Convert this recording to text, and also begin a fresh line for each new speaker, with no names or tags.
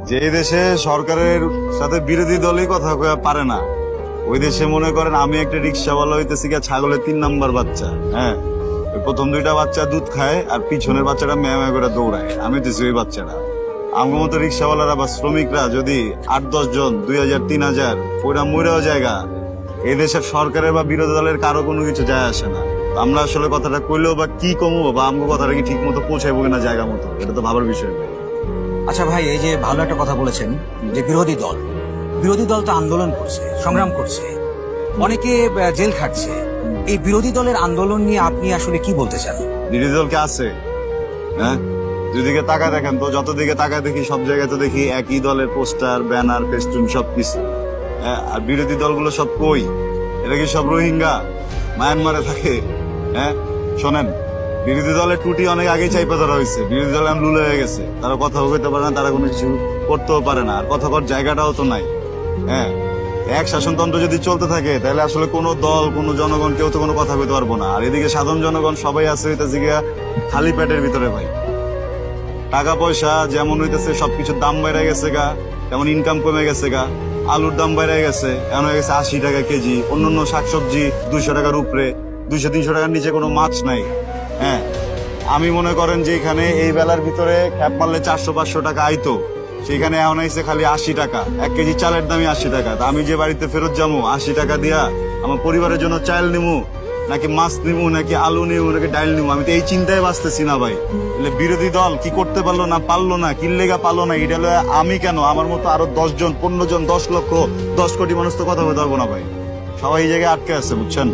যে দেশে সরকারের সাথে বিরোধী দলই কথা কয়া পারে না, ওই দেশে মনে করেন আমি একটা রিক্সাওয়ালা হইতেছি গিয়া ছাগলের 3 নাম্বার বাচ্চা। হ্যাঁ, ওই প্রথম 2টা বাচ্চা দুধ খায় আর পিছনের বাচ্চাটা ম্যাঁ করে দৌড়ায়, আমি হইতেছি ওই বাচ্চাটা। আমার মতো রিক্সাওয়ালারা বা শ্রমিকরা যদি 8-10 জন 2000-3000 ওইটা মরেও জায়গা, এই দেশের সরকারের বা বিরোধী দলের কারো কোনো কিছু যায় আসে না। আমরা আসলে কথাটা কইলেও বা কি কমবো বা আমগো কথাটা কি ঠিক মতো পৌঁছাইবো কিনা জায়গা মতো, এটা তো ভাবার বিষয়।
আচ্ছা ভাই, এই যে ভালো একটা কথা বলেছেন যে বিরোধী দল তো আন্দোলন করছে, সংগ্রাম করছে, অনেকে জেল খাটছে। এই বিরোধী দলের আন্দোলন নিয়ে আপনি আসলে কি বলতে চান?
বিরোধী দল কে আছে? হ্যাঁ, দুদিকে তাকায় দেখেন তো, যত দিকে তাকায় দেখি সব জায়গায় তো দেখি একই দলের পোস্টার, ব্যানার, ফেস্টুন সবকিছু। হ্যাঁ, আর বিরোধী দলগুলো সব কই? এটা কি সব রোহিঙ্গা মায়ানমারে থাকে? হ্যাঁ, শোনেন, বিরোধী দলের টুটি অনেক আগেই চাইপা ধরা হয়েছে। বিরোধী দল এখন লুলে হয়ে গেছে, তারা কথাও কইতে পারে না, তারা কোনো কিছু করতেও পারে না, আর কথা কর জায়গাটাও তো নাই। হ্যাঁ, এক শাসনতন্ত্র যদি চলতে থাকে তাহলে আসলে কোনো দল, কোনো জনগণ কেউ তো কোনো কথা কইতে পারবো না। আর এদিকে সাধারণ জনগণ সবাই আছে হইতেছে গিয়া খালি পেটের ভিতরে। ভাই, টাকা পয়সা যেমন হইতেছে সবকিছুর দাম বেড়ে গেছে গা, তেমন ইনকাম কমে গেছে গা। আলুর দাম বেড়ে গেছে, এখন হয়ে গেছে 80 টাকা কেজি। অন্যান্য শাকসবজি 200 টাকার উপরে, 200-300 টাকার নিচে কোনো মাছ নাই। হ্যাঁ, আমি মনে করেন যে এখানে এই বেলার ভিতরে খ্যাপ মারলে 400-500 টাকা আইতো, সেখানে এখন আইছে খালি 80 টাকা। 1 কেজি চালের দামই 80 টাকা। তা আমি যে বাড়িতে ফেরত যাবো 80 টাকা দিয়া আমার পরিবারের জন্য চাল নিমু, নাকি মাছ নিমু, নাকি আলু নিমু, নাকি ডাইল নিমু, আমি তো এই চিন্তায় বাঁচতেছি না ভাই। বিরোধী দল কি করতে পারলো না, পারলো না, কি লেগা পারলো না, এটা হলো আমি কেন, আমার মতো আরো 10 জন, 15 জন, 10 লক্ষ, 10 কোটি মানুষ তো কথা বলতে পারবো না ভাই। সবাই এই জায়গায় আটকে আছে, বুঝছেন।